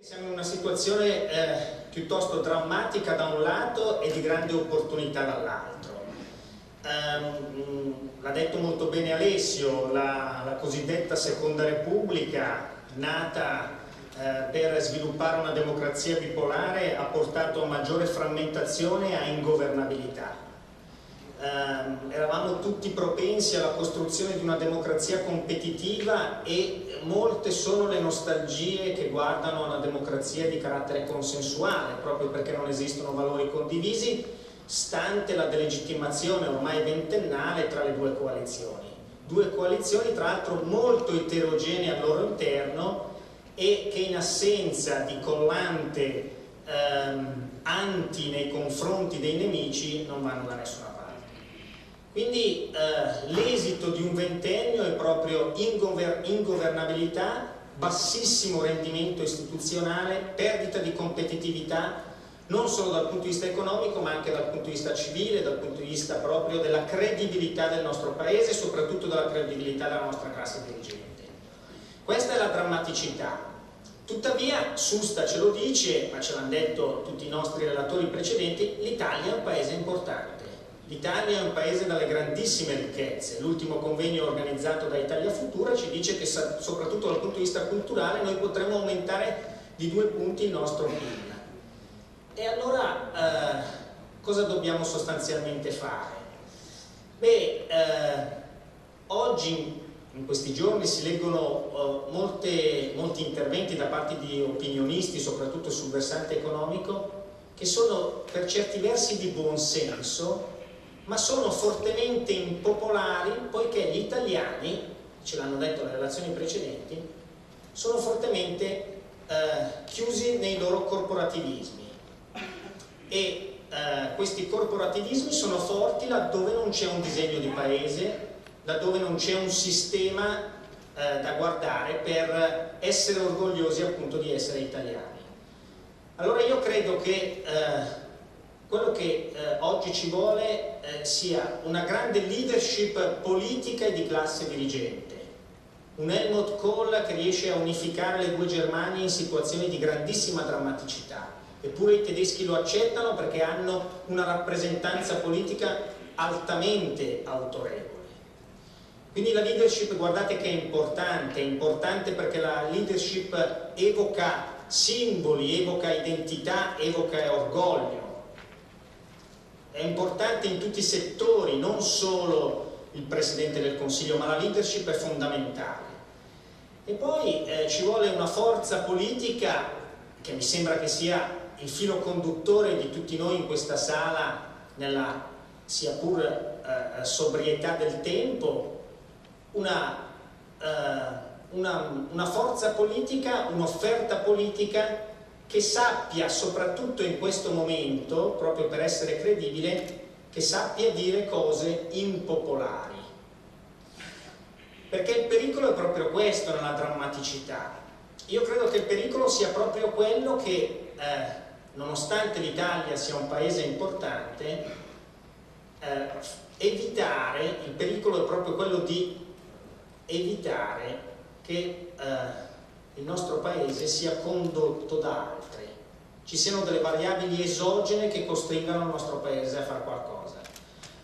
Siamo in una situazione piuttosto drammatica da un lato e di grande opportunità dall'altro. L'ha detto molto bene Alessio, la cosiddetta Seconda Repubblica, nata per sviluppare una democrazia bipolare, ha portato a maggiore frammentazione e a ingovernabilità. Eravamo tutti propensi alla costruzione di una democrazia competitiva e molte sono le nostalgie che guardano a una democrazia di carattere consensuale, proprio perché non esistono valori condivisi, stante la delegittimazione ormai ventennale tra le due coalizioni tra l'altro molto eterogenee al loro interno e che in assenza di collante anti nei confronti dei nemici non vanno da nessuna parte. Quindi l'esito di un ventennio è proprio ingovernabilità, bassissimo rendimento istituzionale, perdita di competitività non solo dal punto di vista economico ma anche dal punto di vista civile, dal punto di vista proprio della credibilità del nostro paese e soprattutto della credibilità della nostra classe dirigente. Questa è la drammaticità. Tuttavia, Susta ce lo dice, ma ce l'hanno detto tutti i nostri relatori precedenti, l'Italia è un paese importante. L'Italia è un paese dalle grandissime ricchezze. L'ultimo convegno organizzato da Italia Futura ci dice che soprattutto dal punto di vista culturale noi potremo aumentare di 2 punti il nostro PIL. E allora cosa dobbiamo sostanzialmente fare? Oggi in questi giorni si leggono molti interventi da parte di opinionisti, soprattutto sul versante economico, che sono per certi versi di buon senso, ma sono fortemente impopolari poiché gli italiani, ce l'hanno detto le relazioni precedenti, sono fortemente chiusi nei loro corporativismi e questi corporativismi sono forti laddove non c'è un disegno di paese, laddove non c'è un sistema da guardare per essere orgogliosi appunto di essere italiani. Allora io credo che quello che oggi ci vuole sia una grande leadership politica e di classe dirigente, un Helmut Kohl che riesce a unificare le 2 Germanie in situazioni di grandissima drammaticità, eppure i tedeschi lo accettano perché hanno una rappresentanza politica altamente autorevole. Quindi la leadership, guardate che è importante perché la leadership evoca simboli, evoca identità, evoca orgoglio. È importante in tutti i settori, non solo il Presidente del Consiglio, ma la leadership è fondamentale. E poi ci vuole una forza politica che mi sembra che sia il filo conduttore di tutti noi in questa sala, nella sia pur sobrietà del tempo, una forza politica, un'offerta polica che sappia, soprattutto in questo momento, proprio per essere credibile, che sappia dire cose impopolari. Perché il pericolo è proprio questo nella drammaticità. Io credo che il pericolo sia proprio quello che, nonostante l'Italia sia un paese importante, il pericolo è proprio quello di evitare che il nostro paese sia condotto da altri, ci siano delle variabili esogene che costringano il nostro paese a fare qualcosa.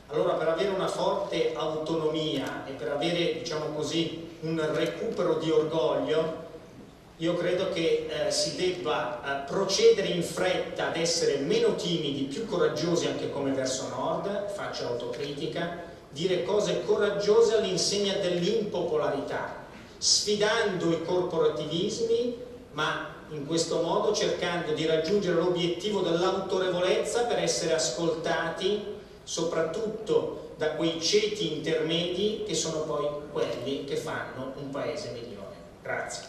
Allora, per avere una forte autonomia e per avere, diciamo così, un recupero di orgoglio, io credo che si debba procedere in fretta ad essere meno timidi, più coraggiosi anche come verso nord, faccia autocritica, dire cose coraggiose all'insegna dell'impopolarità, sfidando i corporativismi, ma in questo modo cercando di raggiungere l'obiettivo dell'autorevolezza per essere ascoltati soprattutto da quei ceti intermedi che sono poi quelli che fanno un paese migliore. Grazie.